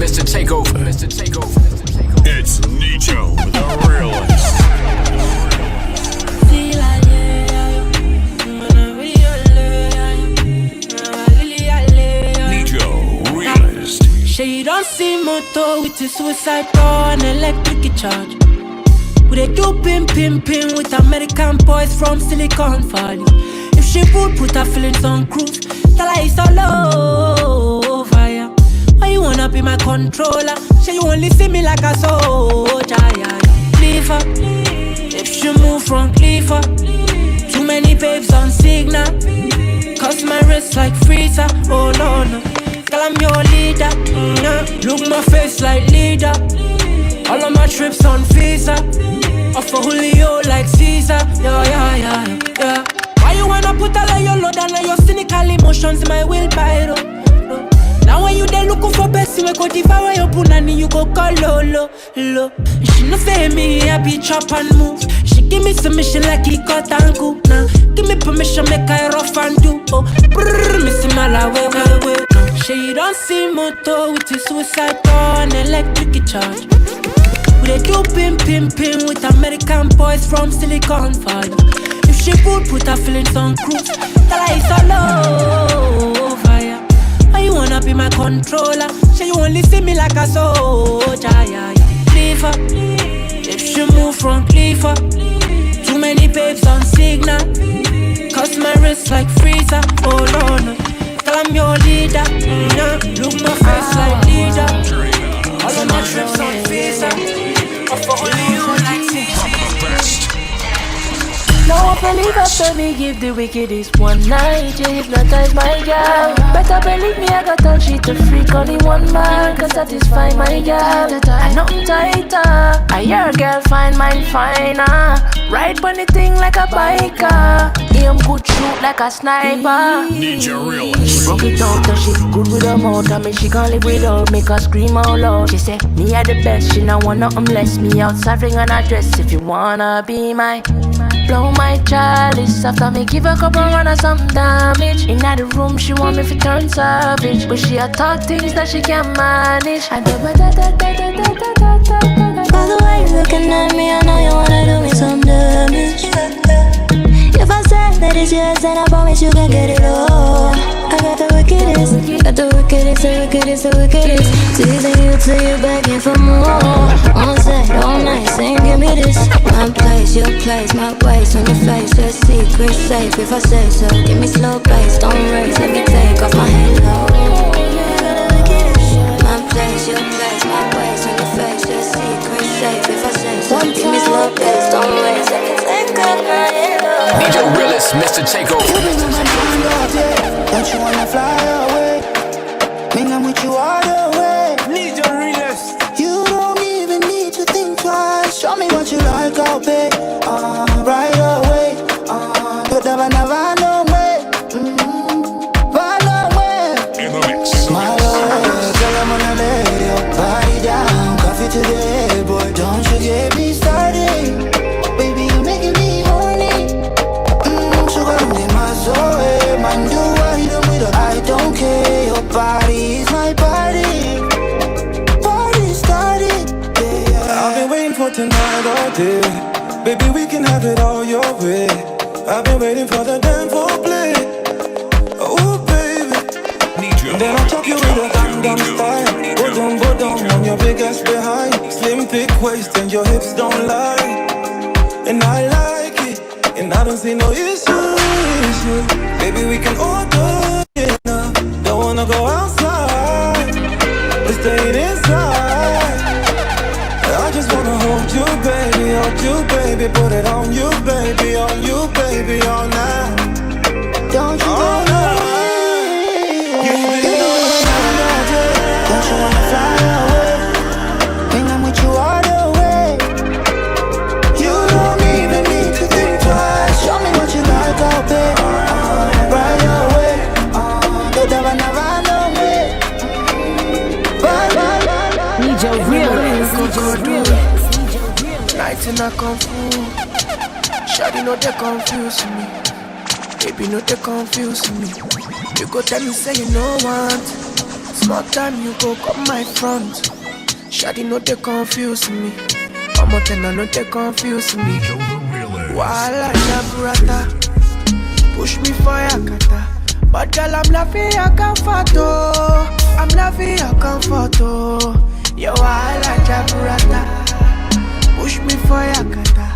Mr. Takeover. Mr. Takeover. It's Nijjoh Realest. Nijjoh Realest. She don't see motor with a suicide door and electric charge. We they do pim with American boys from Silicon Valley. If she would put her feelings on cruise, tell her it's all over, yeah. Why you wanna be my controller? Say you only see me like a soldier, yeah. Leave her, if she move from leave her. Too many babes on signal, cause my wrist like freezer, oh no. Girl, I'm your leader, look my face like leader. All of my trips on visa, off for Julio like Caesar, yeah. Why you wanna put all of your load and all your cynical emotions in my wheelbarrow? Now when you there looking for best, you go devour your punani, you go call low. She no say me, I be chop and move. She give me submission like he cut and cool. Now give me permission, make I rough and do. Oh, brrr, missing my la way. She don't see motor with his suicide door and electric charge. We they do pim with American boys from Silicon Valley. If she would put her feelings on cruise, tell her it's all over, yeah. Why you wanna be my controller? Say you only see me like a soldier, yeah. Leave her, if she move from leave her. Too many babes on signal, cause my wrist like freezer, oh no. Tell I'm your leader, look my face like leader. All of my trips on visa, off for only you like CC. Now I believe after me give the wickedest one night, you hypnotize my girl. Better believe me, I got touch it to freak only one man can satisfy my girl. I nothing tighter, I hear a girl find mine finer. Ride on the thing like a biker, aim good shoot like a sniper. Nijjoh Realest. Broke it out, so she good with her mouth. I mean she can't live without, make her scream out loud. She say, me are the best, she don't want nothing less. Me outside ring on her dress, if you wanna be my blow my chalice. After me give a couple run or some damage. In the room she want me to turn savage, but she a talk things that she can't manage. I do by the way you looking at me, I know you wanna do me some damage. If I say that it's yours, then I promise you can get it all. I got the wickedest, the wickedest. Teasing you till you begging for more. On set, all night, saying give me this. My place, your place, my waist on your face. Just secret safe if I say so. Give me slow pace, don't race, let me take off my halo. My place, your place, my waist on your face. Just secret safe if I say so. Give me slow pace, don't race, let me take off my halo. Nijjoh Realest, Mr. Takeover. Don't you wanna fly away? Mean I'm with you all the way. Nijjoh Realest. You don't even need to think twice. Show me what you like, I'll pay. Right away. But never no way. Right away. In the mix. My way, girl, I'm gonna lay your body down. Coffee to the head, boy, don't you get me started. Baby, you're making me horny. Sugar in my soul, man, do what you do with her. I don't care, your body is my body. Party started, yeah. I've been waiting for tonight all day. Baby, we can have it all your way. I've been waiting for the damn foreplay. Oh, baby. Nijjoh. Then I'll talk you with a Gangnam style. Go down on your big ass behind. Slim, thick waist and your hips don't lie. And I like it, and I don't see no issue. Baby, we can order dinner. Don't wanna go outside, we're staying inside. I just wanna hold you, baby, put it on you, baby, all night. Don't you go away. Don't you wanna fly away? Think I'm with you all the way. You don't even need to think twice. Show me what you like, I'll pay. Right away. Don't never know me. Nijjoh Realest. Night in a kung fu. Shawty know they confuse me. Baby know they confuse me. You go tell me say you know what. Small time you go come my front. Shawty no they confuse me. I'm not no they confuse me. Wala jaburata, push me for yakata. But girl I'm laughing your comfort oh. I'm laughing your comfort oh. Yo wala jaburata, push me for yakata.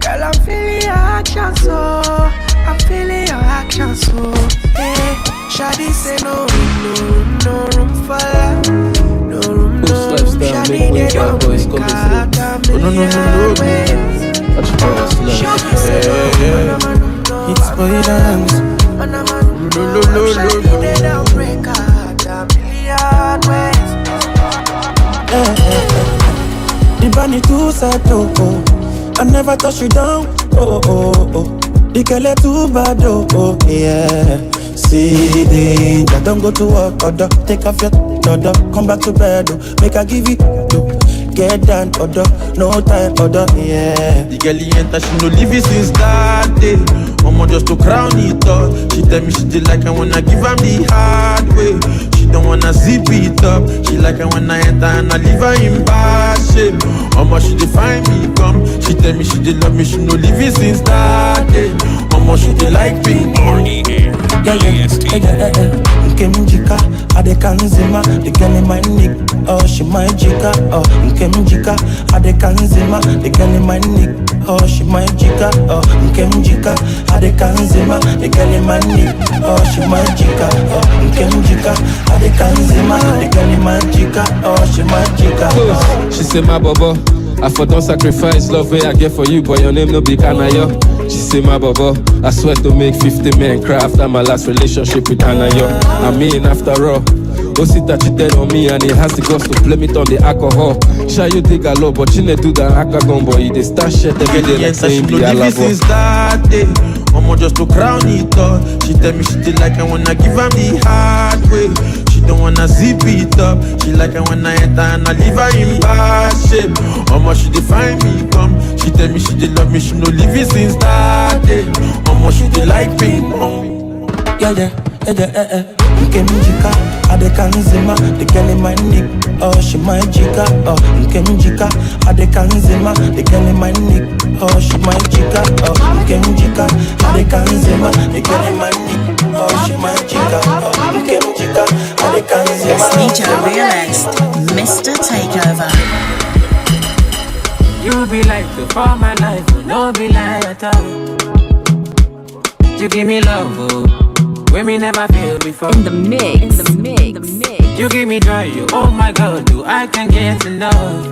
Girl I'm feeling your action so. I'm feeling your action so. Hey, Shawty say no room for love. No room. Shawty they don't break out a million ways. Shawty say no. It's for your dance. Shawty they don't break out a million ways. The bunny too sad oh. I never touch you down oh. The girl too bad oh yeah. See danger, don't go to work order. Take off your order, come back to bed oh. Make her give it to get down order, no time order yeah. The girl enter, she no leave it since that day. Mama just to crown it up. She tell me she did like I wanna give her the hard way. She don't wanna zip it up. She like I wanna enter and I leave her in bad shape. Mama she define me come. She tell me she did love me, she no leave it since that day. Mama she did like pink. Nkemjika, adekanzima. The girl in my neck, oh she my jika. Oh Nkemjika, adekanzima. The girl in my neck, oh she my jika. Oh Nkemjika, adekanzima. The girl in my neck, oh she my jika. Oh Nkemjika, adekanzima. The girl in my jika, oh she my jika. She say my bobo, I for don't sacrifice love way I get for you, but your name no be Nijjoh. She say my bobo, I swear to make 50 men cry after my last relationship with Nijjoh. I mean after all, Osita cheated on me and he has the guts to blame it on the alcohol. Sure you dig a lot, but she ne do that akagon boy. They start shit every day like saying be a love. Since that day, Mama just to crown it up. She tell me she did like I wanna give her the hard way. She don't wanna zip it up. She like I wanna enter and I leave her in bad shape. Mama she define me come. She tell me she did love me, she no leave it since that day. Mama she did like ping pong. Yeah. Nkemjika, adekanzima. The girl in my neck, oh she my jika. Oh Nkemjika, adekanzima. The girl in my neck, oh she my jika. Oh Nkemjika, adekanzima. The girl in my neck, oh she my jika. Oh Nkemjika, adekanzima. It's Nijjoh Realest, Mr. Takeover. You be like the for my life, no be like at all. You give me love, oh. When me never feel before. In the mix. You give me joy, you, oh my God, do I can get enough.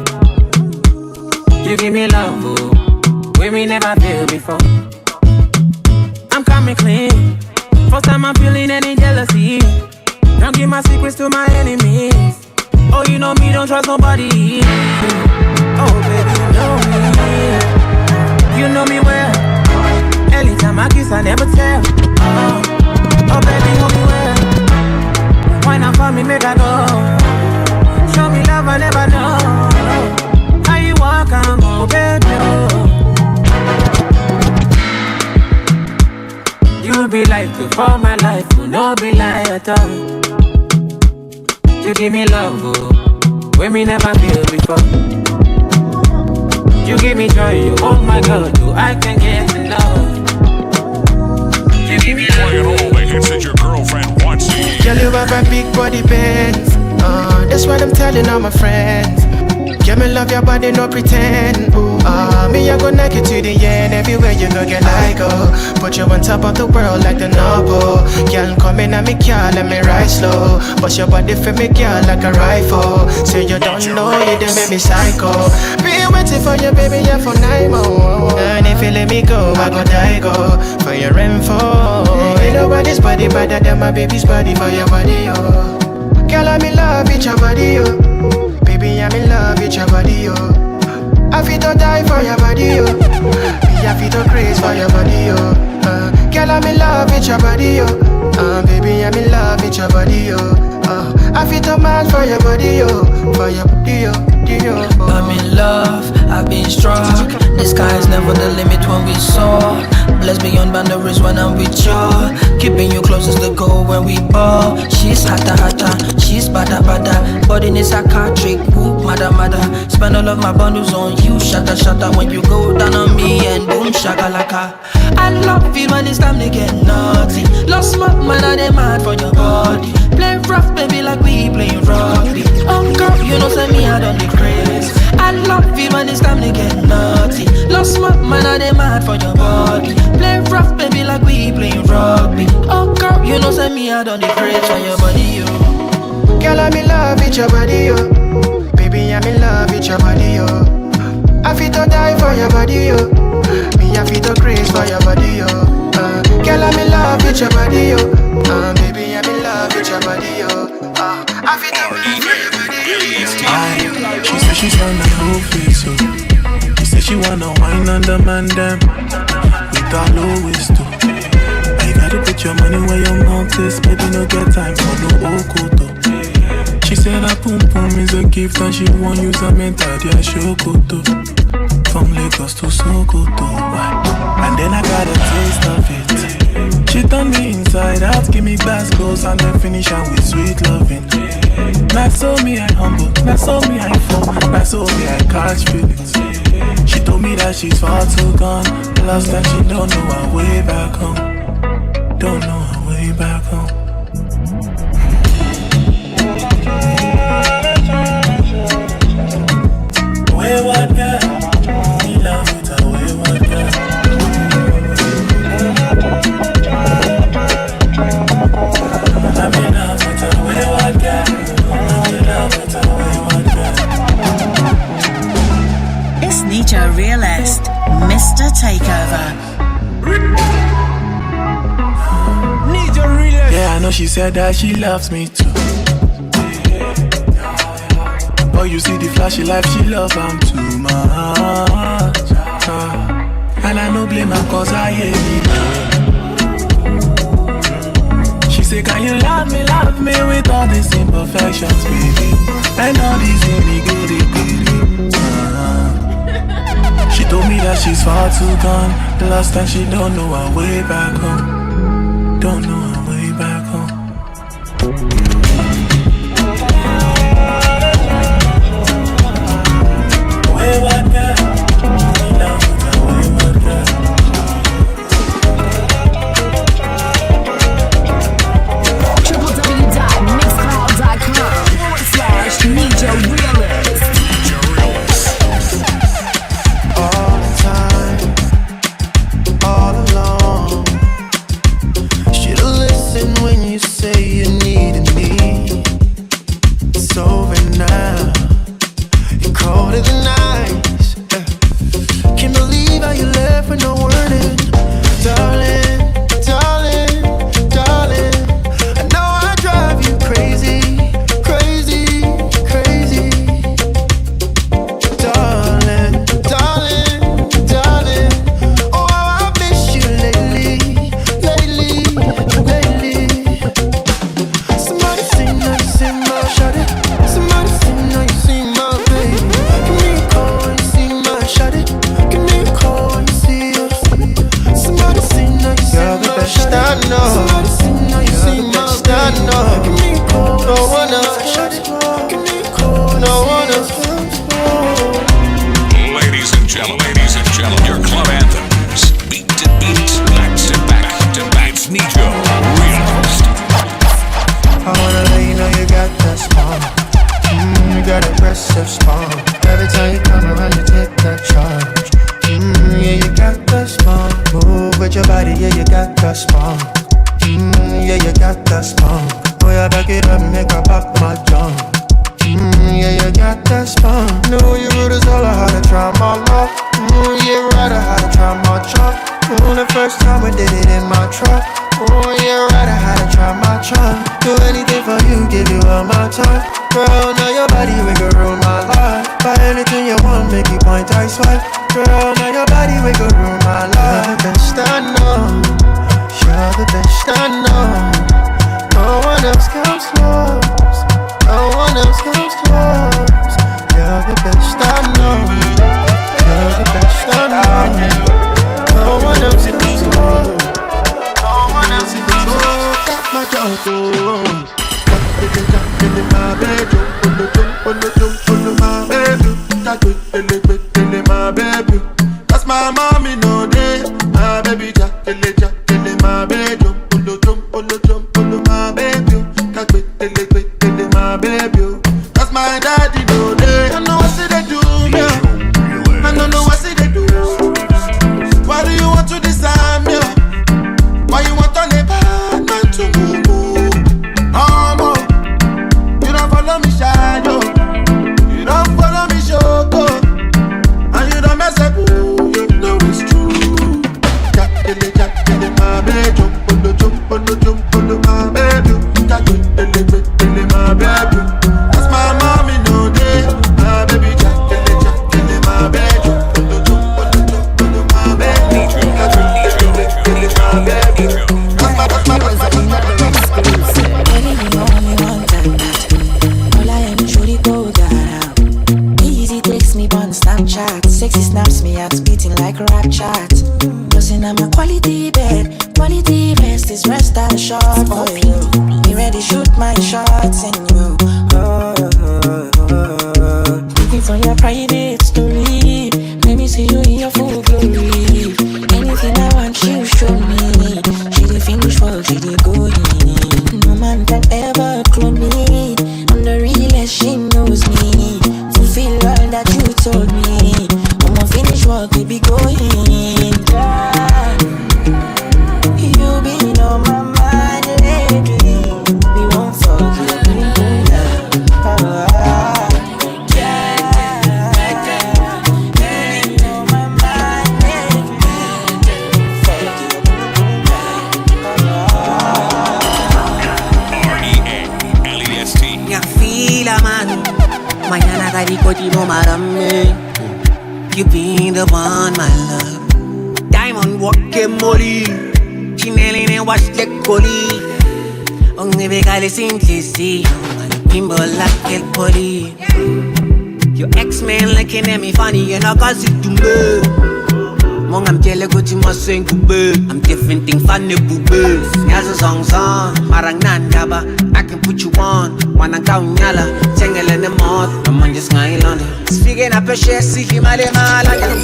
You give me love, oh, when me never feel before. I'm coming clean, first time I'm feeling any jealousy. Don't give my secrets to my enemies. Oh, you know me, don't trust nobody. Oh, baby, you know me. You know me well. Anytime I kiss, I never tell. Oh, baby, hold me well. Why not for me, make I go? Show me love, I never know. How you walk, I'm oh, baby, oh. You be like the for my life, you no be like at all. You give me love, oh, when me never feel before. You give me joy, you, oh my God, do I can get enough. You give me love. Said your girlfriend wants you. Girl, you have a big body bands. That's what I'm telling all my friends. Girl, me love your body, no pretend. Me I go knock you to the end. Everywhere you go, girl, I go. Put you on top of the world like the noble. Girl, come in and me car, let me ride slow. Bust your body for me, girl, like a rifle. Say you don't know, you done make me psycho. Be waiting for you, baby, yeah, for 9 more. And if you let me go, I go die, go. For your info. Ain't nobody's body better than my baby's body for your body, yo. Girl, I'm in love with your body, yo. Baby, I'm in love with your body, yo. I feel to die for your body, yo. Me, I feel to craze for your body, yo. Girl, I'm in love with your body, yo. Baby, I'm in love with your body, yo. I feel to mad for your body, yo. For your body, yo. I'm in love, I've been struck. The sky is never the limit when we soar. Blessed beyond boundaries when I'm with you. Keeping you close is the goal when we ball. She's hotter, she's bada. Body is a car trick, whoop, mada. Spend all of my bundles on you, shatter. When you go down on me and boom, shakalaka. I love it when it's time to get naughty. Lost my mind and they mad for your body. Play rough, baby, like we playing rugby. Oh girl, you know say me I done the craze. I love it when it's time to get naughty. Lost my mind and they mad for your body. Play rough, baby, like we playing rugby. Oh girl, you know say me I done the craze for your body, yo. Girl, I'm in love with your body, yo. Baby, I'm in love with your body, yo. I feel to die for your body, yo. Me, I feel to craze for your body, yo. Girl, I'm in love with your body, yo. Baby, I'm in love with your body, yo. I feel to die for your body, yo. She said she's on the whole face, so she said she wanna wine on the man them with our lowest too. I gotta put your money where your mouth is, baby, no get time for no okoto. She said that pum pum is a gift and she won't use a mental dia shokoto. From Lagos to Sokoto, and then I got a taste of it. She turned me inside out, give me goals and then finish her with sweet loving. Not so me I humble, not so me I fall, not so me I catch feelings. She told me that she's far too gone, lost and she don't know her way back home. Don't know her way back home. Wayward girl, we love with a wayward girl. I'm in love with a wayward girl. I'm in love with a wayward girl. It's Nijjoh Realest, Mr. Takeover. Nijjoh Realest. Yeah, I know she said that she loves me too. Oh, you see the flashy life, she love I'm too much. And I no blame her cause I hate it. She say, can you love me with all these imperfections, baby? And all these goody. She told me that she's far too gone, lost and she don't know her way back home. Don't know her way back home. Wayward girl, we love with a wayward girl. www.mixcloud.com/Nijjoh Realest. All the time, all along. Should've listened when you say you needed me. It's over now. You're colder than ice. Can't believe how you left with no warning, darling. I know I drive you crazy. Oh, how I miss you lately. Somebody sing, now you sing my shawty. Somebody sing, now you sing my baby. Give me a call when you see my shawty. Give me a call when you see us. Somebody sing, now you sing my shawty. Somebody sing, now you sing my baby. Give me a call, no one else. Give me a call, no one else. Ladies and gentlemen, your club anthems. Beat to beat, back to back. It's Nijjoh Realest. I wanna let you know you got that spawn. You got aggressive spawn. Every time you come around, you take that charge. Yeah, you got that spawn. Move with your body, yeah, you got that spawn. Yeah, you got that spawn. Boy, I back it up, make her pop my junk. Yeah, you got that spawn. Know you rude as all, I had to try my luck. Yeah, right, I had to try my truck. The first time we did it in my truck. Oh, yeah, right, I had to try my charm. Do anything for you, give you all my time. Girl, now your body, we can ruin my life. Buy anything you want, make you point, I swipe. Girl, now your body, we can ruin my life. You're the best I know. You're the best I know. No one else comes close. No one else comes close. You're the best I know. You're the best I know. No one else comes close. No one else comes close. just in my bedroom, on the my bedroom, in my baby. That's my mommy no day, my baby jack in my bedroom, on the my baby, in my baby. That's my daddy no day. I know what say they do, me. I don't know what say they do. Why do you want to disarm me? Why you want on a bad man to move? You don't follow me shadow. You don't follow me shoko. And you don't mess up. You know it's true. Jack in my bedroom. On the my bedroom. Jack in my bedroom. That's my mommy no day. My baby Jack in my bedroom. On the my bedroom. Jack in my bedroom. Sexy snaps me out, beating like a rap chat. Bustin' on my quality bed, quality rest is rest out short for you. Be ready, shoot my shots and you. Looking for your private story. Let me see you in your full glory. Anything I want, you show me. She did finish work, she did go in. No man can ever clone me. I'm the realest, she knows me. Fulfill all that you told me. Finish work, we be going down. You been on my mind lately. We won't forget you. R-E-A-L-E-S-T. Ya fila man, mañana caricoti no marame. You been the one, my love. Diamond walking molly. Chinelli and wash the collie. Only because simplicity. Bimbo like el poli. Your ex-man looking at me funny and I got it to me. Mong I'm telling you to my sing kube. I'm different thing funny bube. Yaza song marang nandaba. I can put you on. Wanna count yala. Tangle in the mouth. I'm on just ngayon on. Speaking up a share, see him at the mall. I can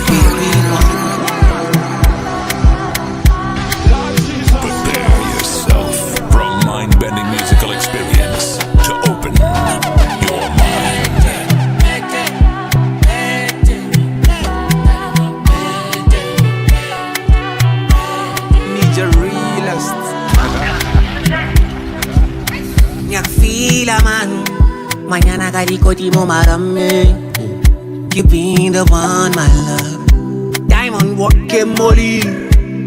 Prepare yourself from mind-bending musical experience to open your mind. Nijjoh Realest. Nyak fila man. Mañana caricoti mo marame. You been the one, my love. Diamond walking molly.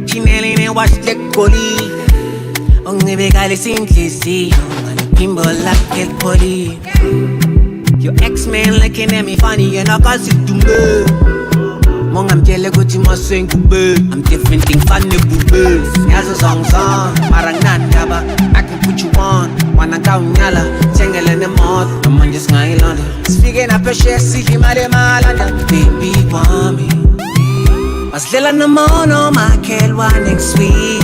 Chinelli and wash the collie. Only because simplicity. Bimbo like el poli. Your ex-man looking at me funny and I got it to me. Mong I'm telling you to my sing kube. I'm different thing funny bube. Yaza song marang nandaba. I can put you on. Wanna count yala. Tangle in the mouth. I'm on just ngayon on. Speaking up a share, see him at the mall. Baby want me. Mas lila naman o makelwa next week.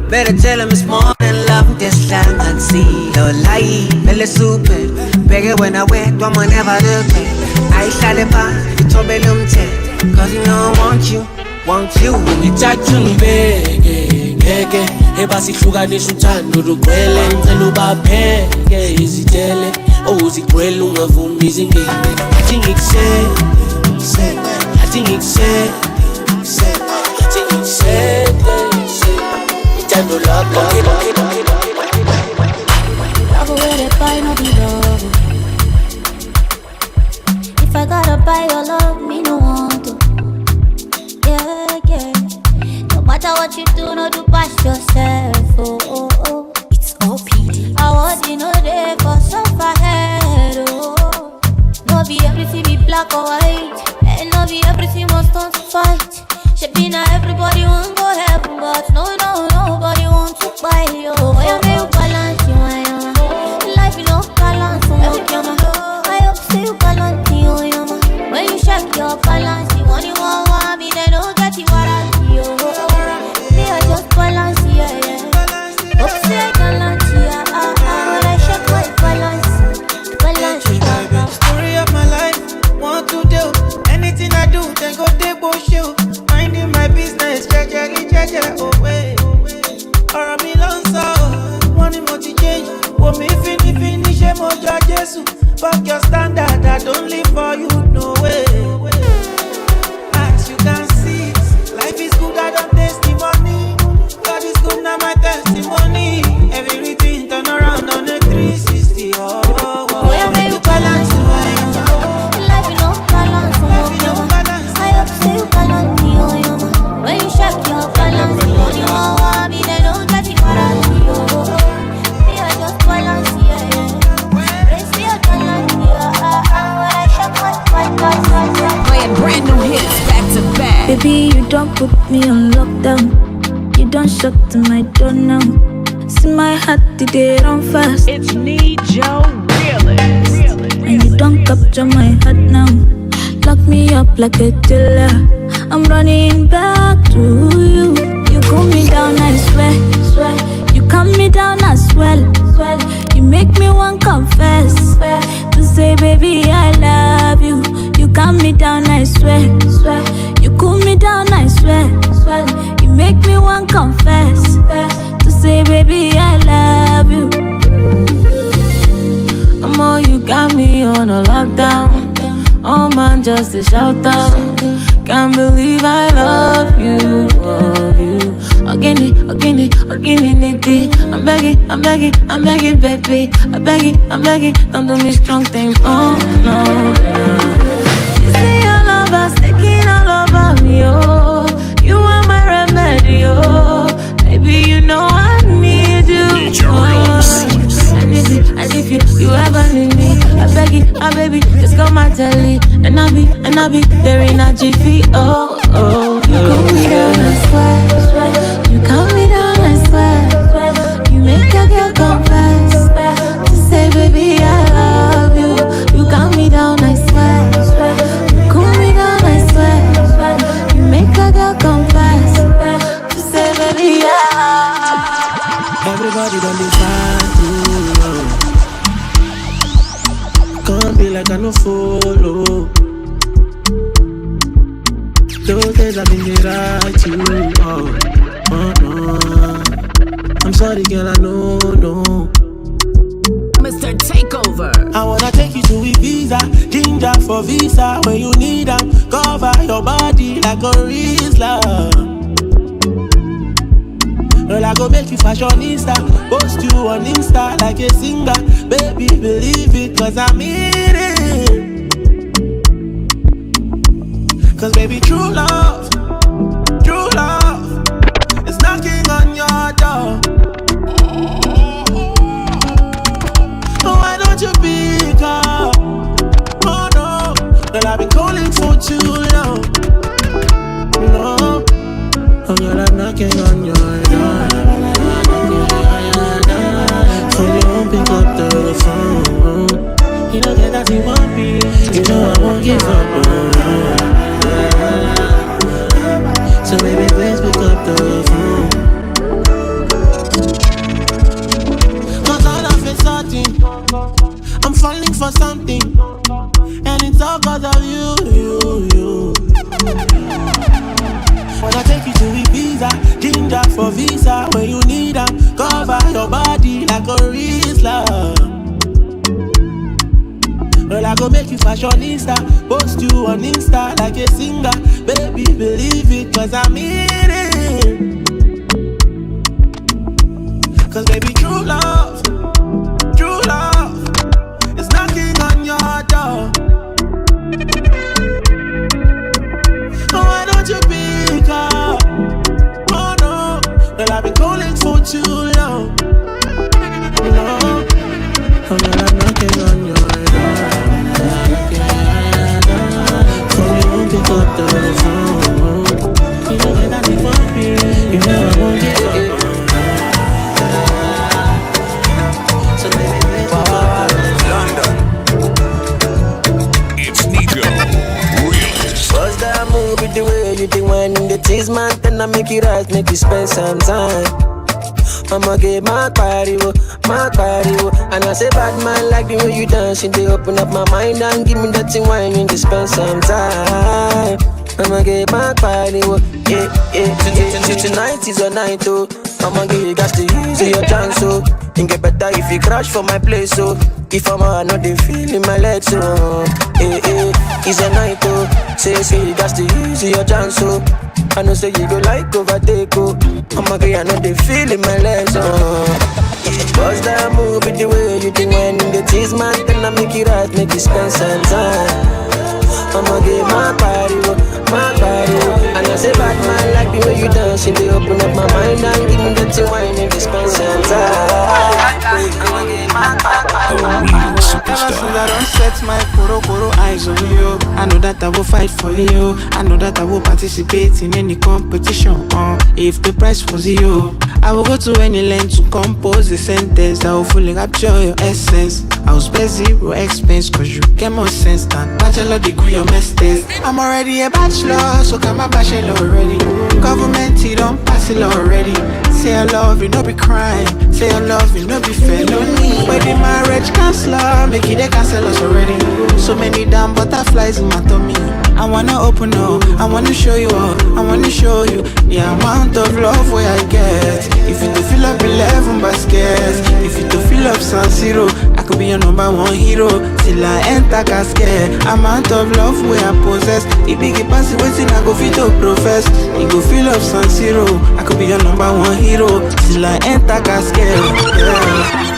Better tell him it's more than love. This time I'd see. No lie, belle super. Bigger when I wet, one man never look back. I shot it back, you told me cause you know I want you. Ngithathu ngeke ebasi hlukanisa uthando lugcwele ngicela ubapheke izitele ozigcwele ungavumi izingeke athi ngikuse ithando lakho love where they buy no be love. If I gotta buy your love, me no want to. Yeah. No matter what you do, no do pass yourself. Oh. It's OPD. I was in no day for suffer head. Oh. No be everything be black or white, and no be everything must turn to fight. Should be now everybody won't go heaven, but no, nobody wants to buy you. I am you balance you, life you no balance. I hope say you balance you, when you check your balance, you want me, they don't get you what I see. Me I just balance, yeah. Hope don't put me on lockdown. You don't shut to my door now. See my heart today run fast. It's Nijjoh Realest. And you don't capture my heart now. Lock me up like a killer. I'm running back to you. You cool me down, I swear. You calm me down as well. You make me want confess to say, baby, I love you. You calm me down, I swear. You cool me down, I swear. You make me want confess to say, baby, I love you. Amor, you got me on a lockdown. Oh man, just a shout out. Can't believe I love you. Again, I'm begging, baby. I'm begging, don't do me strong thing. Oh no. You see your lover's taking all over me, oh. You are my remedy, oh. Baby, you know I need you. And if you ever need me, I beg you, my baby, just come my telly. And I'll be there in a jiffy, oh. You calm me down, I swear. You calm me down, I swear. You make a girl confess to say, baby, I love you. You calm me down, I swear. You cool me down, I swear. You make a girl confess to say, baby, I love you. Everybody done decide to can't be like I no follow. Those days I've been right you. I'm sorry, girl, I know, no. Mr. Takeover. I wanna take you to Ibiza, ginger for visa. When you need them, cover your body like a Rizla. Girl, I go make you fashionista, post you on Insta like a singer. Baby, believe it, cause I mean it. Cause baby, true love is knocking on your door. Why don't you pick up? Oh no, girl, I've been calling for too long. No, oh girl, I'm knocking on your door. So you won't pick up the phone. You know that you want me. You know I won't give up. So baby, please pick up the phone. Cause all of a sudden I'm falling for something, and it's all cause of you. When I take you to Ibiza, ginger for visa. When you need them, cover your body like a Rizla. Girl, I go make you fashionista, post you on Insta like a singer. Baby, believe it, cause I mean it. Cause baby, true love is knocking on your door. Why don't you pick up? Oh no, girl, I've been calling for too long. No, oh girl, I'm knocking on your door. So you won't pick up the phone. You know that you want me. You know I won't give up. So baby, let's go London. It's Nijjoh Realest. What's that move with the way you think when the tease man? Then I make it right, make you spend some time. I'ma get my body, and I say bad man like the way you dancing. They open up my mind and give me that thing wine and just spend some time. I'ma get my body, yeah. Tonight is your night, oh. I'ma get you got to use your chance, oh. It get better if you crash for my place, oh. If I'm out, I know they feel in my legs, oh. It's a night, oh. Say you got to use your chance, oh. I know say you go like overtake, oh. I'ma get I know they feel in my legs, oh. What's that move with the way you think when the tease man? Then I make it right, make you spend some time. I'ma get my body, and I say bad man like the way you dancing. They open up my mind and give me that wine and spend some time. A real superstar. I don't set my koro eyes on you. I know that I will fight for you. I know that I will participate in any competition. If the price was you, I will go to any length to compose a sentence that will fully capture your essence. I will spare zero expense cause you get more sense than bachelor degree or masters. I'm already a bachelor, so come a bachelor already. Government, he don't pass it already. Say I love you, no be crime. Say I love you, no be felony. But the marriage counselor, make it they cancel us already. So many damn butterflies in my tummy. I wanna open up, I wanna show you all, I wanna show you the amount of love where I get. If you to fill up 11 baskets, if you to fill up San Siro, I could be your #1 hero till I enter casket. Amount of love where I possess. If big pass waiting, I go fit to profess. You go fill up San Siro, I could be your #1 hero till I enter casket. Yeah.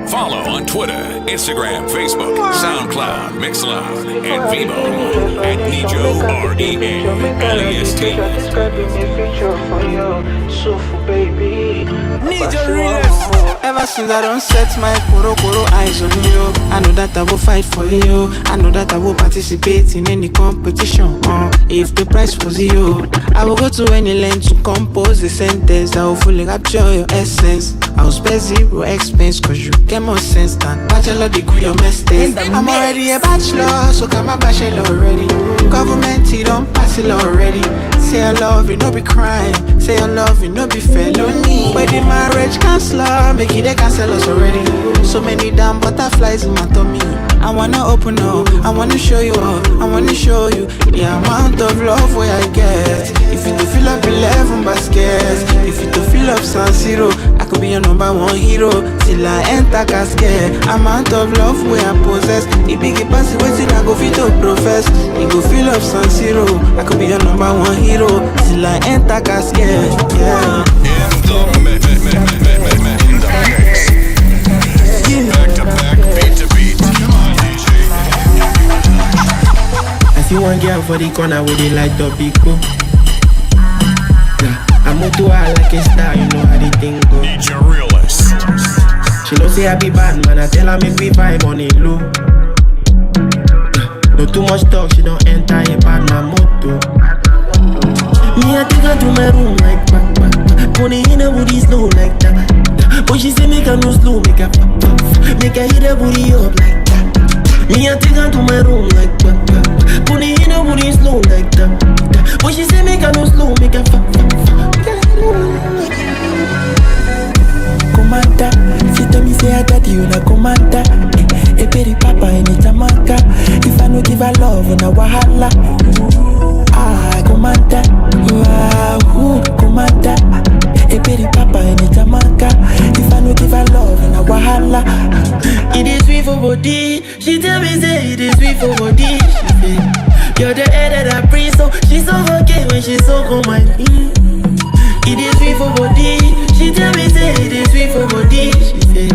Follow on Twitter, Instagram, Facebook, SoundCloud, Mixlr, and Vimo at Nijjoh Realest. Nijjoh Realest. Ever since I don't set my koro eyes on you, I know that I will fight for you. I know that I will participate in any competition. If the price was you, I will go to any length to compose a sentence that will fully capture your essence. I will spare zero expense cause you get more sense than bachelor degree or masters. I'm already a bachelor, so come a bachelor already. Government, he don't pass it already. Say I love you, no be crime. Say I love you, no be felony. But the marriage counselor, make it they cancel us already. So many damn butterflies in my tummy. I wanna open up, I wanna show you all, I wanna show you the amount of love where I get. If you to fill up 11 baskets, if you to fill up San Siro, I could be your #1 hero till I enter casket. Amount of love where I possess. If big pass waiting, I go fit to profess. You go fill up San Siro, I could be your #1 hero till I enter casket. Yeah. In the mix. Back to back, beat to beat. Come on, DJ. I see one girl for the corner with the light up big go. I'm up to her like a star, you know how the thing go. Nijjoh Realest. She don't say I be bad man, I tell her make we vibe on it low. No too much talk, she don't enter a bad man motto. Me I take her to my room like back. Pony in her booty slow like that. But she say make her no slow, make her make her hit her booty up like that. Me I take her to my room like back. Pony in her booty slow like that. But she say make her no slow, make her Commander, she tell me say I daddy you na commander. A baby papa in a Jamaica. If I no give her love, na wahala. Commander, commander. A baby papa in a Jamaica. If I no give her love, na wahala. It is sweet for body. She tell me say it is sweet for body. She say you're the air that I breathe, so she's so okay when she's so command. It is sweet for body. She tell me say it is sweet for body. She say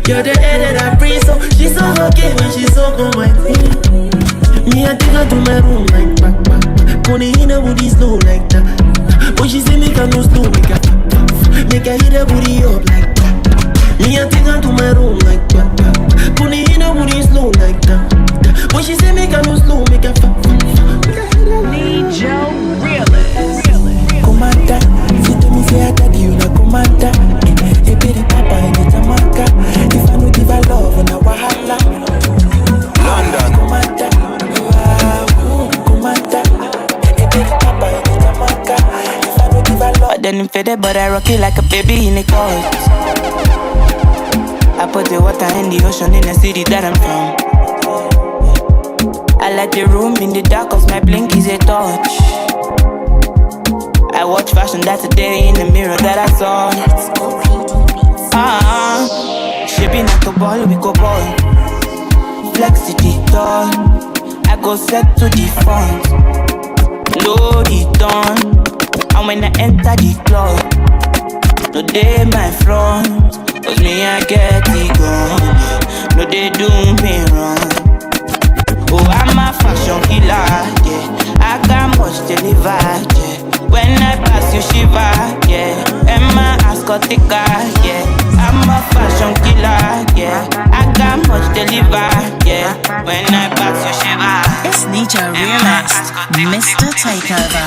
you're the air that I breathe, so she's so okay when she's so command. Me I take her to my room like back. Pony in her booty slow like that. But she say make her no slow, make her hit her booty up like that. Me I take her to my room like back. Pony in her booty slow like that. But she say make her no slow, make her Nijjoh Realest. Commander, she tell me say I daddy you na commander. A baby papa in a Jamaica. If I no give her love, na wahala. London, commander, commander. A baby papa in a Jamaica. If I no give her love, then I'm faded, but I rock it like a baby in a coat. I put the water in the ocean in the city that I'm from. I like the room in the dark, cause my blink is a torch. I watch fashion, that's a day in the mirror that I saw. Shaping like a ball, we go ball. Flex to the door, I go set to the front. Load it on, and when I enter the club, no day my front, cause me I get it gone. No they do me wrong. Oh, I'm a fashion killer, yeah. I got much to deliver, yeah. When I pass you shiver, yeah. And my ass got thicker, yeah. I'm a fashion killer, yeah. I got matter much deliver. Yeah, when I pass you shiver. It's Nijjoh Realest, Mr. Takeover.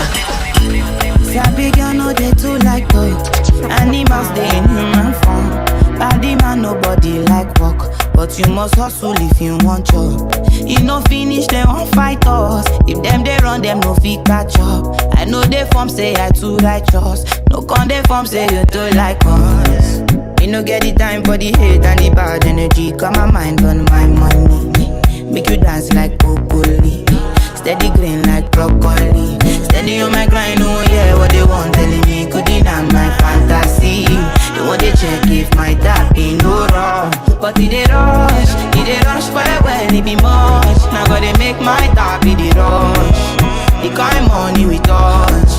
See a big girl, no they too like toy. Animals they in human form. Body man nobody like walk, but you must hustle if you want job. You no finish them won't fight us. If them they run them no fit catch up. I know they form say I too righteous. No con they form say you too like us. Me no get the time for the hate and the bad energy. Got my mind on my money. Make you dance like broccoli. Steady green like broccoli. Steady on my grind, oh yeah, what they want telling me. Could deny my fantasy. They want to check if my tap ain't no wrong. But it they rush well, it be much. Now gotta make my tap be the rush. The kind money we touch,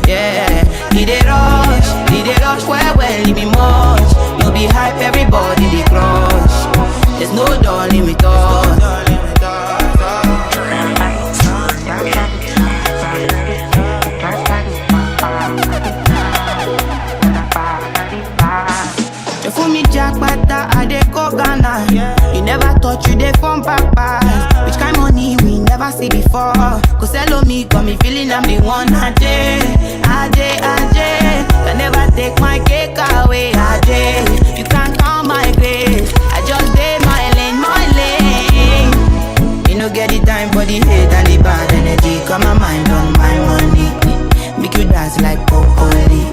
yeah. It they rush well, it be much. No be hype, everybody they crush. There's no darling with us. You fool me jackpata, I dey go Ghana. You never thought you dey from papa. Which kind money we never see before. Cause hello me, got me feeling I'm the one. Ajay. Can never take my cake away. Ajay, you can't count my grace. I just did my lane. You no get the time for the hate and the bad energy. Got my mind on my money. Make you dance like broccoli.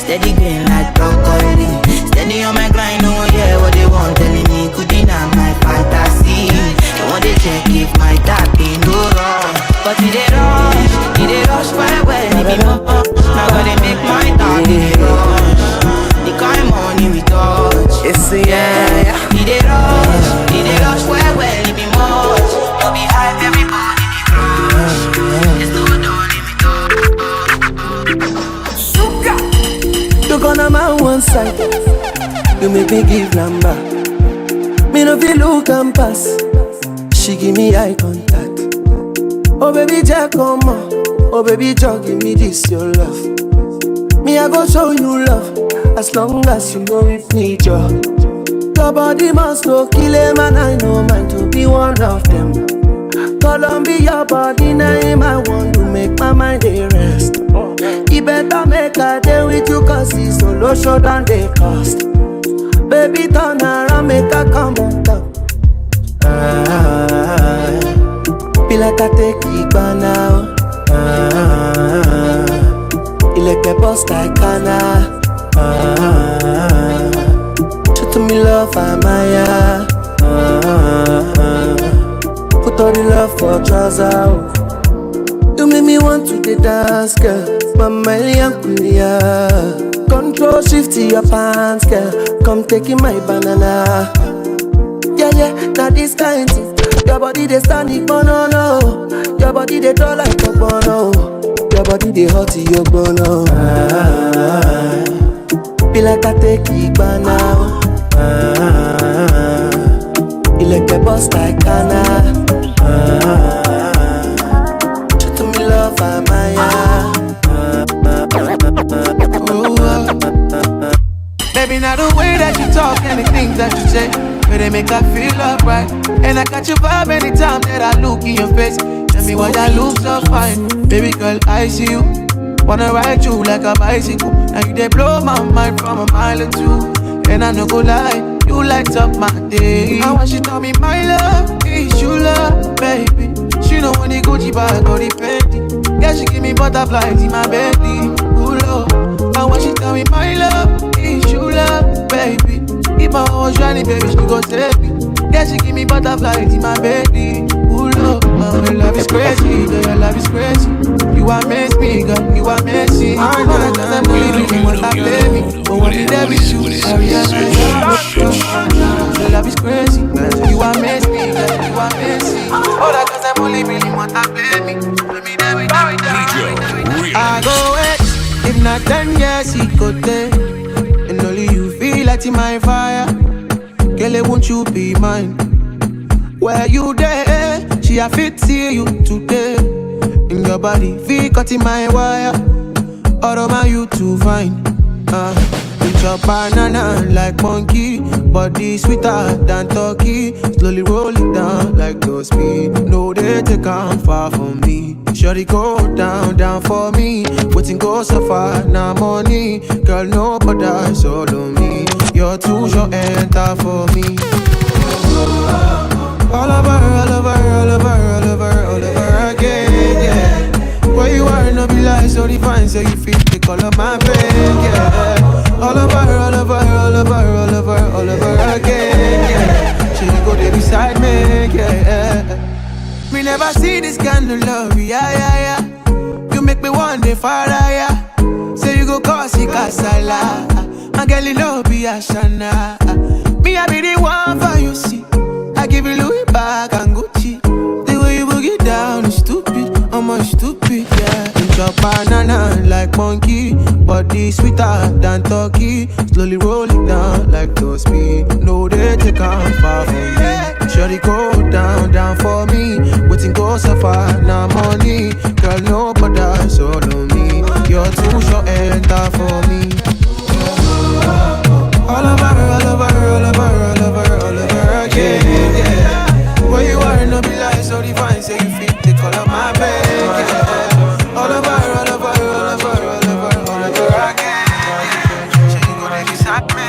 Steady green like broccoli. Steady on my grind, oh yeah, what they want telling me. Could deny my fantasy. They want to check if my tap ain't no wrong. But it they rush well, it be more. Now gotta make my tap be the rush. The kind money we touch. It's the yeah. It they rush well, it be much. Don't be hype, everybody they crush. There's no darling we touch. Sugar. Look on my one side. You make me give number. Me no feel look and pass. She give me eye contact. Oh baby Jack, come on. Oh baby Jack, give me this your love. Me I go show you love. As long as you know it need you. Your body must go kill him. And I know mine to be one of them. Columbia body name I want to make my mind a rest. You better make a day with you. Cause it's solo show than they cost. Baby turn around, make her come on top. Feel like I take it by now. You like a boss like Anna. Show to me love, Amaya. Put all the love for trousers. You make me want to the dance, girl. Mama Kulia. Control shift to your pants, girl. Come taking my banana. Yeah, now this kind thing. Your body they stand it, bono, no. Your body they draw like a bono. Your body they hot to your bono. Feel like I take it by now. You like a boss like Anna. Show to me love, Amaya. Baby, now the way that you talk and the things that you say, where they make I feel alright. And I catch your vibe anytime that I look in your face. Tell me why that look so fine. Baby girl, I see you. Wanna ride you like a bicycle. Now you they blow my mind from a mile or two. And I no go lie, you light up my day. I want she tell me my love is you love, baby. She know when the Gucci bag or the Fendi. Yeah, she give me butterflies in my belly. Ooh, Lord. I want she tell me my love is you love, baby. If my horse running, baby, she go take me. Yeah, she give me butterflies in my belly. Ooh, Lord, your love is crazy, girl, your love is crazy. You amaze me, girl, you amaze me. I know that I'm really what I play me. But when you there with you, I realize your love is crazy. You amaze me, girl, you amaze me. Oh, that cause I'm only really what I play me. Let me there with you. I go wait. If not 10 years, he go there. And only you feel like in my fire. Girl, won't you be mine? Where you there? She a fit see you today. In your body, feel cut in my wire. All of my you to find. Chop banana like monkey, body sweeter than turkey. Slowly roll it down like no speed. No, they take on far from me. Shorty go down, down for me. Waiting go so far, now money. Girl, no bother, solo me. You're too short, enter for me. All over, all over, all over, all over, all over again, yeah. Where you are, no be like so define, so you fit the color of my brain, yeah. All over, all over, all over, all over, all over again, yeah. She go there beside me, yeah. Me never see this kind of love, yeah, yeah, yeah. You make me one day far higher. Say you go cause it casala. And girl, you know be a shana. Me, I be the one for you, see. I give you Louis back and Gucci. The way you boogie down is stupid. I'm a stupid, yeah. You chop banana like monkey, body sweeter than turkey. Slowly roll it down like no speed. No, they take on far from me. Shorty go down, down for me. Waiting go so far, now money. Girl, no bother, solo me. You're too short, enter for me. All over, all over, all over, all over, all over again, yeah. Where you are, no be like so divine. Say you fit the color of my bed, yeah. All over, all over, all over, all over, all over again. She gonna decide me.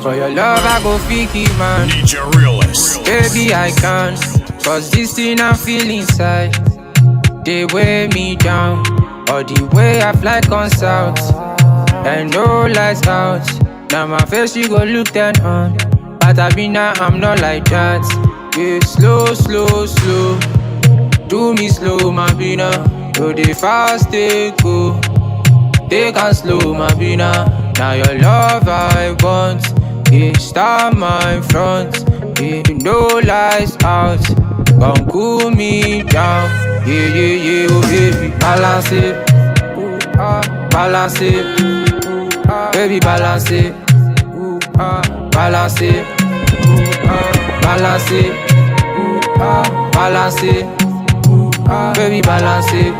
For your love, I go fiki, man. Nijjoh Realest. Baby, I can't. Cause this thing I feel inside, they weigh me down. Or the way I fly comes out, and no lights out. Now my face you go look then on. But I be now, I'm not like that. Yeah, slow, slow, slow. Do me slow, my bina. Do the fast, they go. They can slow, my bina. Now your love I want. Yeah, start my front. Yeah, no lights out. Gon' cool me down. Yeah, yeah, yeah, oh baby, balance it. Balance it. Baby, balance it. Balance it. Balance it. Balance it. Baby, balance it.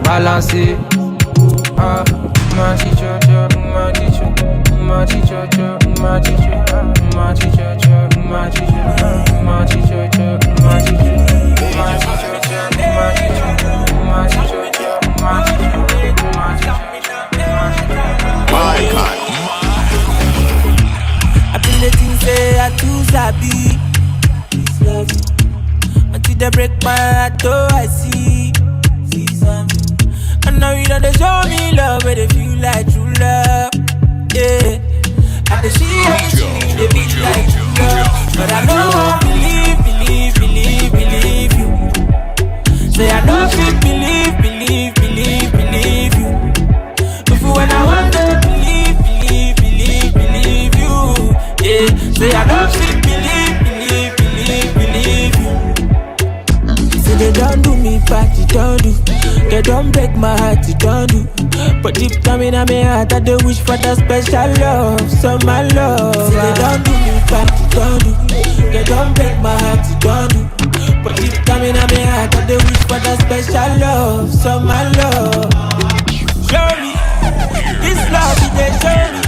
Balance it. My teacher, my teacher, my teacher, my teacher, my teacher, my teacher, my teacher, my teacher. I been the things say I too sabi. Until they break my heart, oh I see. And now you know they show me love, but they feel like true love. Yeah, and they see everything, they feel like true love. But I know I believe you. Say I don't feel believe you. If when I want to believe you. Yeah, say I don't feel believe you. Say they don't do me bad, they don't do. They don't break my heart, they don't do. But deep down in my heart, I do wish for that special love, so my love. Say they don't do me bad, they don't do. They don't break my heart, they don't do. But deep down in my heart, I do wish for that special love, so my love. Show me, this love, they show me.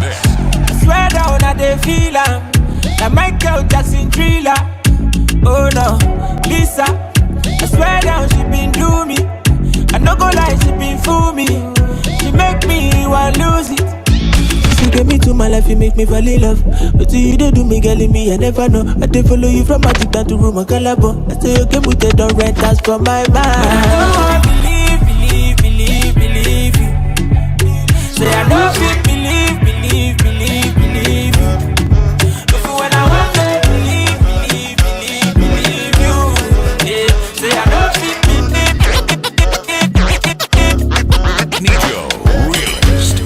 I swear down, I they feel am. Like Michael Jackson thriller. Oh no, Lisa, I swear down, she been do me. I no go lie, she been fool me. She make me want lose it. She get me to my life, you make me fall in love. But you they do me, girl, in me, I never know. I they follow you from Magic down to room and Calabo. I say you came with the don't rent us from my mind. I don't believe you. Say I don't feel believe you. But when I want to believe you. Yeah, say I don't feel Nijjoh Realest.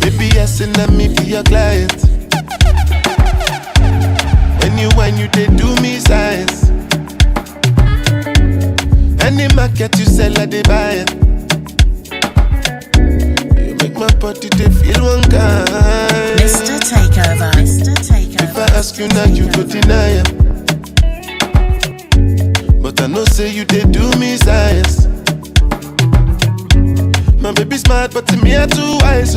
Baby, yes, and me for your client. When you they do me size. Any market you sell, I they buy it. You make my body they feel one kind. Mr. Takeover. Mr. Takeover. If I ask you now, you go deny it. But I know say you they do me size. My baby smart, but to me I too wise.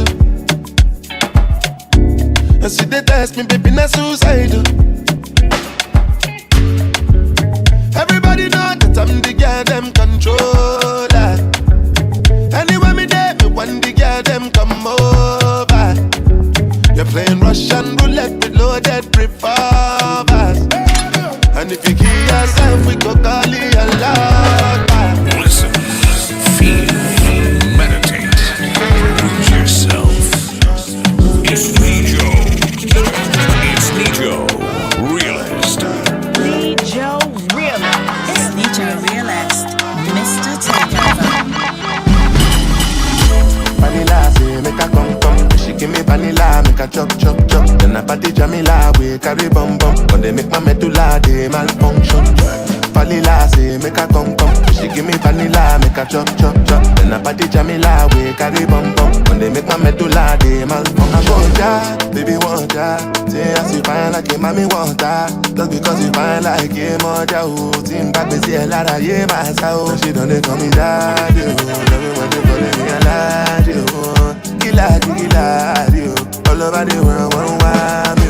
Cause you they test me, baby, not suicidal. Everybody know that I'm the girl, them controller. Anywhere me there, me want the girl, them come over. You're playing Russian roulette with loaded revolvers. And if you kill yourself, we go call it a lot. Listen, feel, meditate, lose yourself. It's Nijjoh. It's Nijjoh Realest. Nijjoh Realest. It's Nijjoh Realest. Mr. Takeover. Vanilla say make a come. She give me vanilla, make a chop. Then I party Jamila, we carry bum. When they make my medulla, they malfunction. Vanilla say make a come. She give me vanilla, make a chop. Then I party Jamila, we carry bum. When they make my medulla, they malfunction. I want ya, baby want ya. Say as you fine like a mommy want ya. Just because you fine like a mother who team back me see a lot of yeah my soul. She don't call me daddy, love me when they calling me a lad, Gila, all over the world, one want me.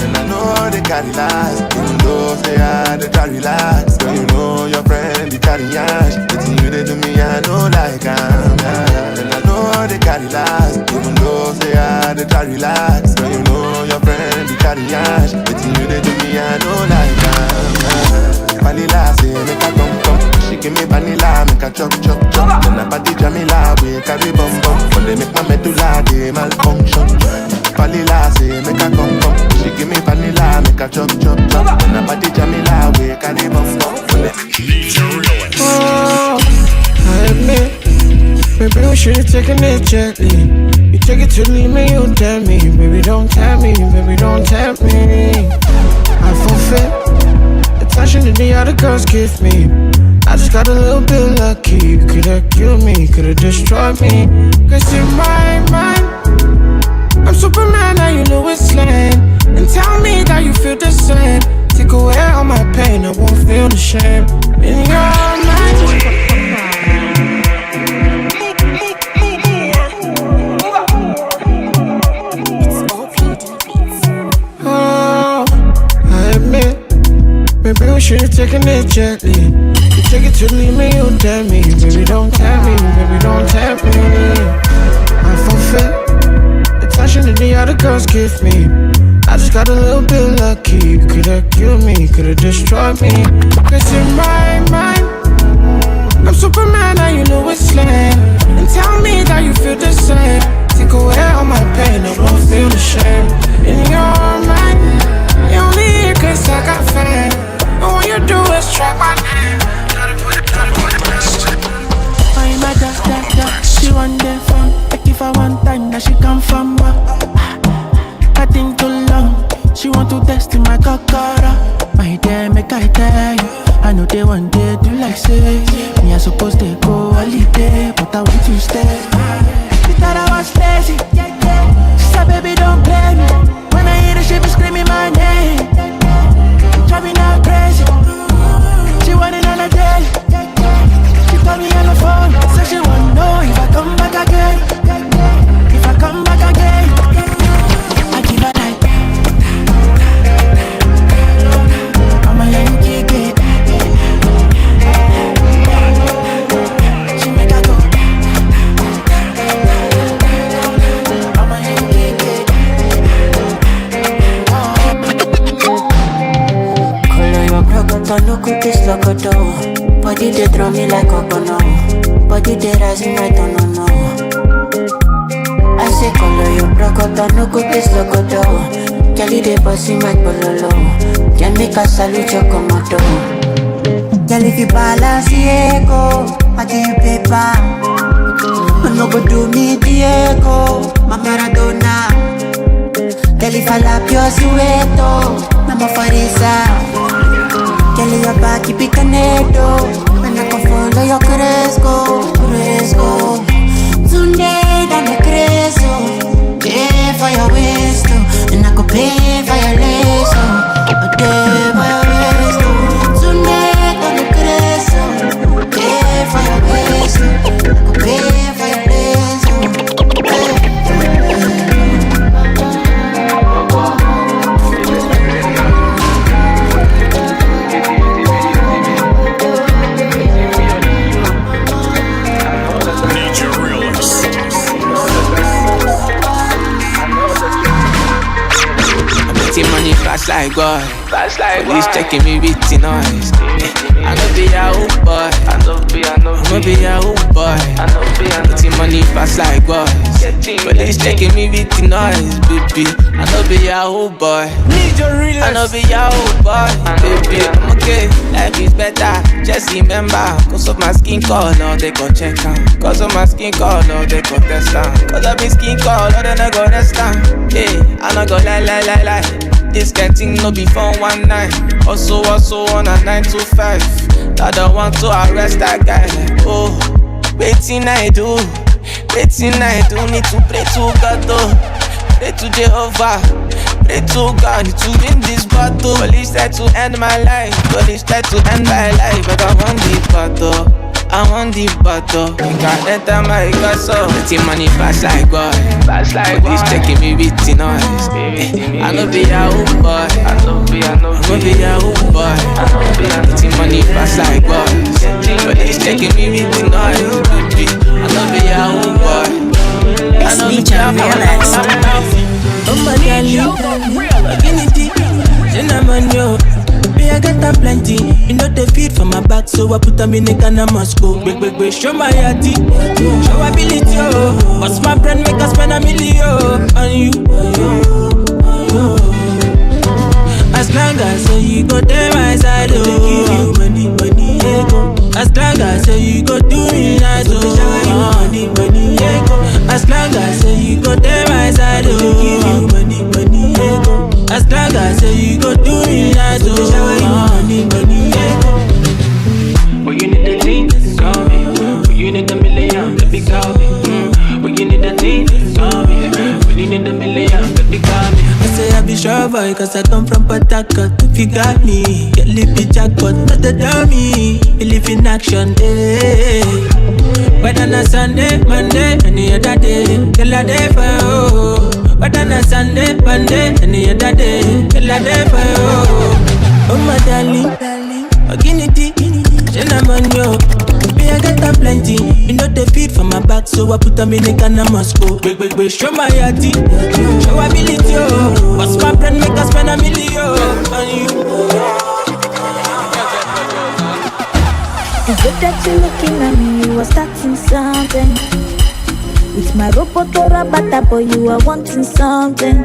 And I know they carry last, even though they are the carry last. Girl, you know your friend, the carry ash. The thing you did to me, I know like I'm. And I know they carry last, even though they are the carry last. Girl, you know your friend, the carry ash. The thing you did to me, I know like I'm. Vanilla say make a come. She give me vanilla, make a chop. Then I party Jamila, we carry bum. When they make my medulla, they malfunction. Vanilla say make a come. She give me vanilla, make a chop. Then I party Jamila, we carry bum. When they Nijjoh Realest. Oh, I admit, maybe we should've taken it gently. You take it to leave me, you tell me. Baby, don't tell me, baby, don't tempt me. I forfeit the attention that the other girls give me. I just got a little bit lucky. You could've killed me, could've destroyed me. Cause in my mind, I'm Superman, now you know it's slang. And tell me that you feel the same. Take away all my pain, I won't feel the shame. In your mind, oh, I admit, maybe we should've taken it gently. You take it to leave me, you tell me. Baby, don't tell me, baby, don't tell me. I forfeit the attention that the other girls give me. I just got a little bit lucky. You could've killed me, could've destroyed me. Cause in my mind, I'm Superman, now you know it's slang. And tell me that you feel the same. Take away all my pain, I won't feel the shame. In your mind, you only here cause I got fame. And all you do is track my name. I'm a da. She want the fun. Like if I want time, that she come from what? I think too long. She want to test in my kokoro. My dear, make I tell you. I know they one day do like say me I supposed to go holiday, but I want to stay. She thought I was lazy. She said, baby, don't play me. When I hear the she be screaming my name. Drive me now crazy. She want it on a day. She call me on the phone. Said she wanna know if I come back again. If I come back again, I give her like I'm a Yankee kid. She make her go. I'm a Yankee kid. Color your crocodile, no cookies, locoto. Body they draw me like coconut. Body they rise me right on no. I say color your crocodile, no cookies, locoto. Kelly they bossy my pololo. Can make a salute your commando. Girl if you balance Diego, I give you paper. No go do me Diego, my Maradona. Girl if I lap your sueto, Mama Farisa. Girl your back keep it connected. When I can follow your Cresco. Today dame creso. Pay for your waist, and I go pay for your lace. Pay for your waist. Today dame creso. Pay for your waist, I go pay for your lace. fast like boy. Police checking me with the noise. I know be a hoop boy. I know be a hoop boy. Getting money fast like boys. Police checking me with the noise, baby. I know be a hoop boy. Nijjoh Realest. I know be a hoop boy, baby. I'm okay, life is better. Just remember, cause of my skin color, they gon' check out. Cause of my skin color, they gon' test out. Cause of my skin color, they not gon' rest down. Yeah, I not gon' lie. This kind thing no be fun one night. Also on a 9 to 5. I don't want to arrest that guy. Oh, waiting I do. Need to pray to God though. Pray to Jehovah. Pray to God to win this battle. Police try to end my life. Police try to end my life. But I want the battle. You can't enter my castle. Getting money fast like boy. Police checking me with the noise. I know be a hoop boy. I know be a hoop boy. Getting money fast like boy. Police checking me with the noise. I know be a hoop boy. It's Nijjoh Realest. Oh my darling, Guinea, cinnamon yo. Me I get a plenty, you know they feed for my back, so I put them in a can of Moscow. Big, show my yati, show ability oh. What's my brand make us spend $1 million on you? As long as you go there my side, oh. Give you money, yeah. As long as you go do me nice, oh. Money, yeah. As long as you go there my side, oh. Give you money, yeah. As long as you go do me nice, oh. Money, yeah. When you need the team, call me. When you need $1 million, baby, call me. When you need the team, call me. When you need $1 million, baby, call me. I say I be sure boy, cause I come from Port Harcourt. If you got me, get lippy jackpot, not the dummy. Believe in action, eh. Whether on a Sunday, Monday, any other day, till I day for you. Whether on a Sunday, Monday, any other day, till I day for you. Oh my darling, Guinea, cinnamon yo. Me I get a plenty, you know they feed for my back, so I put them in a can of Moscow. Big, show my yati, show ability oh. What's my brand make us spend $1 million on you? It's good that you're looking at me, you are starting something. With my robotora bata boy, you are wanting something.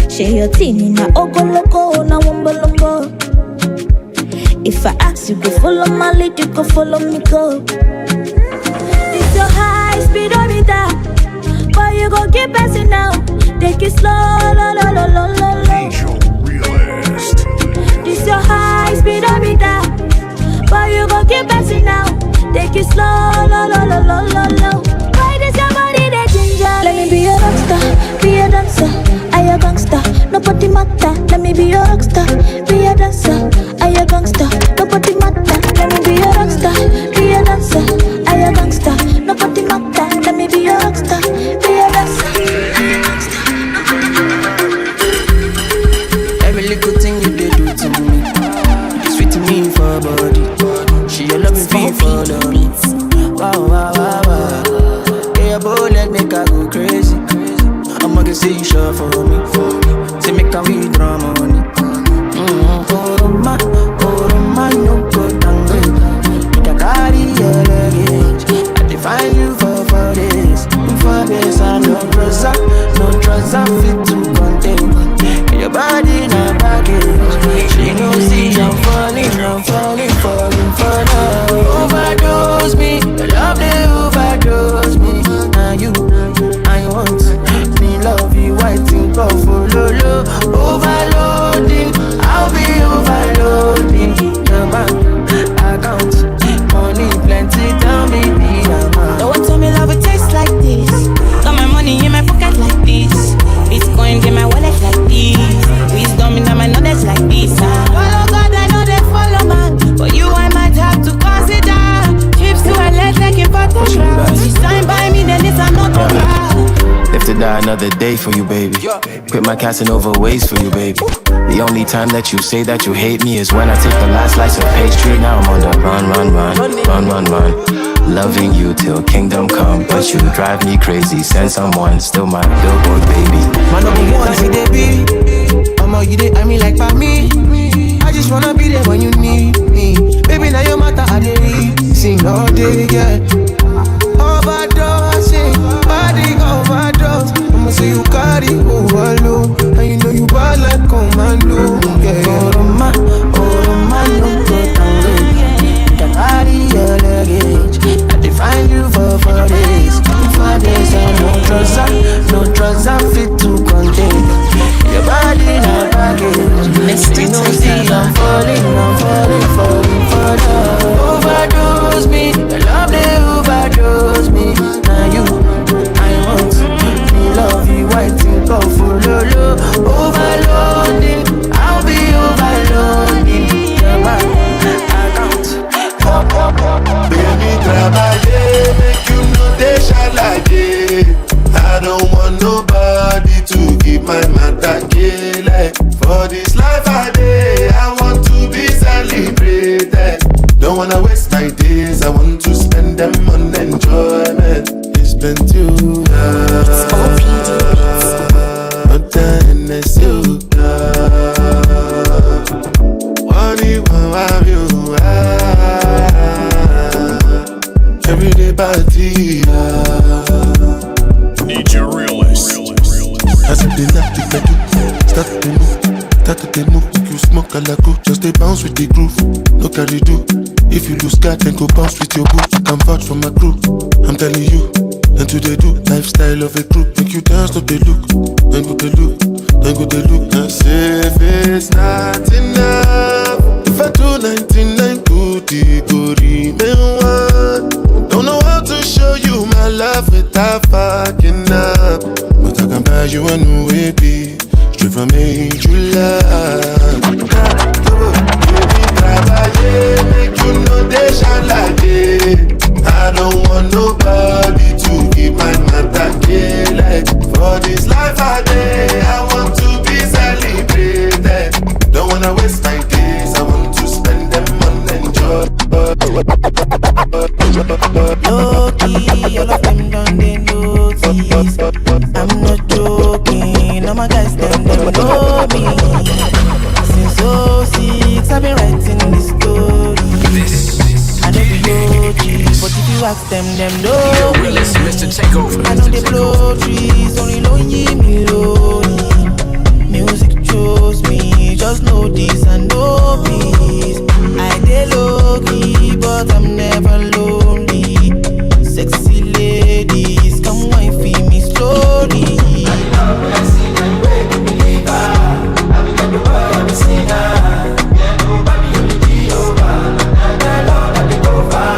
Share your team in a ogoloko, na wombolongo. If I ask you, go follow my lead, you go follow me, go. It's your high speedometer, but you go keep passing now. Take it slow, Nijjoh Realest. This your high speedometer, but you go keep passing now. Take it slow, Why does your body that ginger? Let me be a rockstar, be a dancer, I a gangster, nobody matter. Let me be a rockstar, be a dancer, I a gangster, nobody matter. Let me be a rockstar, be a dancer, I a gangster, nobody matter. Let me be a rockstar, be a dancer, I a gangster. Every little thing you did do to me, sweet to me for body. She a love me feel for me. Wow. Yeah, boy, let me go crazy. I'ma get say you sure for me. Say make a withdraw money. Oh, no go down great. Make a carry your luggage. I define you for this. For this, I no trust, I fit to contain. Your body not baggage. She no see I'm falling for love. Overdose me, your love they overdose me. Now you, I want me love you, I think of follow. Overloading, I'll be overloading. Your bank account, money plenty, tell me the amount. No one told me love would taste like this. Got my money in my pocket like this. Bitcoin in my wallet like this. Wisdom in my knowledge like this. Follow God, I know they follow man. But you I might have to consider. Trips to LA taking photoshops. You sign by me, then it's another ride. Live to die another day for you, baby. Quit my casting over ways for you, baby. The only time that you say that you hate me is when I take the last slice of pastry. Now I'm on the run. Loving you till kingdom come, but you drive me crazy. Send someone, still my billboard baby. Man, I'm one see the beat. I'ma Or you did, I mean like by me. I just wanna be there when you need me. Baby, now your matter, I did sing all day, yeah. Overdosing, body overdose. I'ma say you carry overload, and you know you bad like commando, yeah. Oh my, no go down low. Can carry your luggage. I define you for 4 days. 4 days and no trouser fit to contain your body, not baggage. You know, see, I'm falling for love. Overdose me, your love they overdose me. Now you, I want me love you, waiting for lolo. Overloading, I'll be overloading. Baby, trabalhei, make you know they shalaye. I don't want nobody to keep my matter killing. For this life I day, I want to be celebrated. Don't wanna waste my days, I want to spend them on enjoyment. It's been too hard. But then it's you. What do you want you? Everyday party. Nijjoh Realest. As if they like the bedu, start to move, you smoke a la go, just they bounce with the groove, no carry do. If you lose God, then go bounce with your boo. I can vouch for my crew, I'm telling you. And to they do, lifestyle of a group, make you dance, no they look, then go they look. And say if it's not enough, if I do 99 goody, go remain one. Don't know how to show you my love without fucking up, but I can buy you a new baby, straight from NAIJA. Baby, trabalhei, make you know they shalaye. I don't want nobody to keep my matter killing. For this life I day, I want to be celebrated. Don't wanna waste my days, I want to spend them on enjoy. Low-key, all of them done they notice. I'm not joking, all my guys them know me. Since 06, I've been writing this story. I know the OG, but if you ask them know Nijjoh Realest, Mr. Takeover. I know they blow trees, only know ye me lonely. Music chose me, just know this and know peace. I dey low-key, but I'm never lonely. Sexy ladies, come wine for me slowly. I love when I see my way, believer. I be like the boy, I'm a singer. Yeah, nobody only be over. And I love that they go far.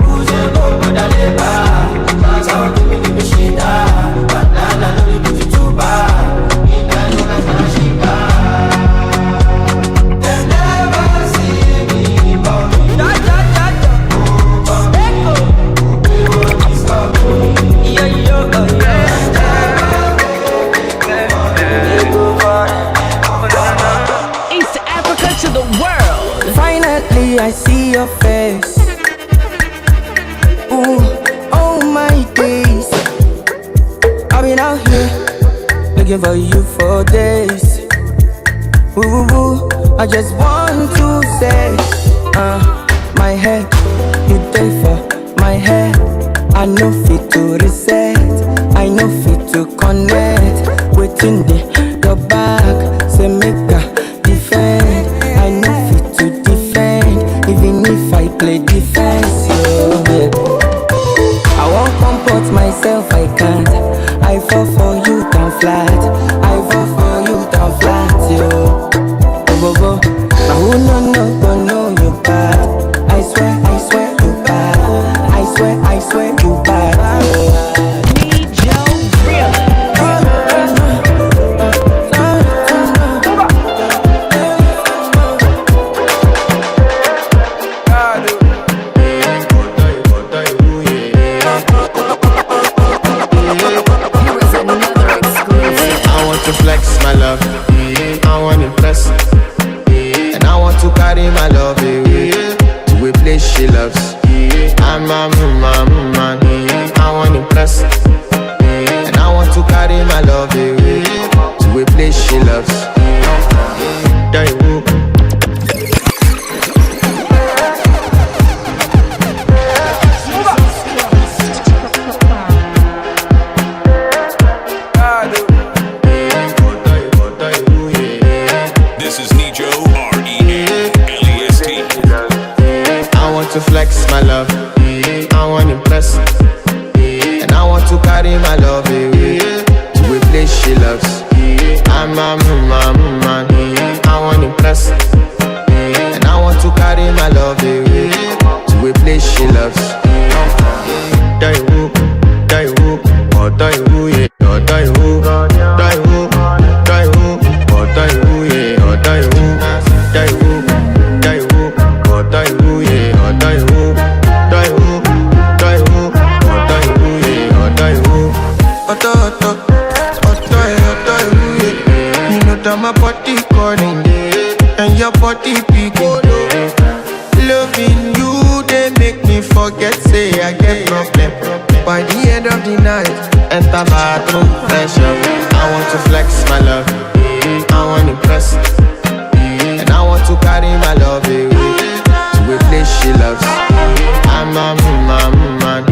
Who's a go for the labor? That's how give me the machine. But now I know they do it too bad. In that know that's my shiba. They never see me, but me. East Africa to the world. Finally, I see your face. Ooh, oh my days. I've been out here looking for you for days. Ooh, I just want to say, my head, you day for my head. I know fit to reset, I know fit to connect. Waiting your back, say make a defend. I know fit to defend, even if I play defense. Yeah. I won't comport myself, I can't. I fall for you down flat, I fall for you down flat. Yo, go. Now who no know you bad. I swear you bad. I swear you bad. Nijjoh Realest. I want to flex my love, I want to impress, and I want to carry my want to carry my love away to a place she loves. I'm a man, I want impress. And I want to carry my love away to a place she loves. Die who, or die who, yeah, or die who, die who, die who, or die who, yeah, or die who, die who, die who, or die who, yeah, or die who, die who, die who, or die who, yeah, or die who. You know that my body calling, and your body beating. Loving you, they make me forget, say I get problem. By the end of the night, enter bathroom, fresh up. I want to flex my love, I want to impress. And I want to carry my love away to a place she loves. I'm a man,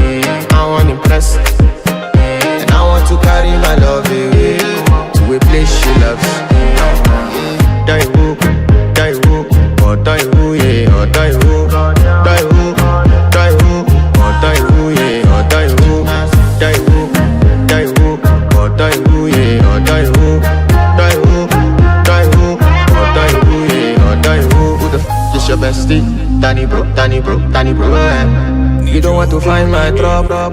I want to impress. And I want to carry my love away to a place she loves. Die who, or die who, yeah, or die who, die who, die who, or die who, yeah, or die who, die who, die who, or die who, yeah, or die who, die who, die who, or die who, yeah, or die who. Who the f is your bestie? Danny bro, Danny bro, Danny bro. You don't want to find my trouble.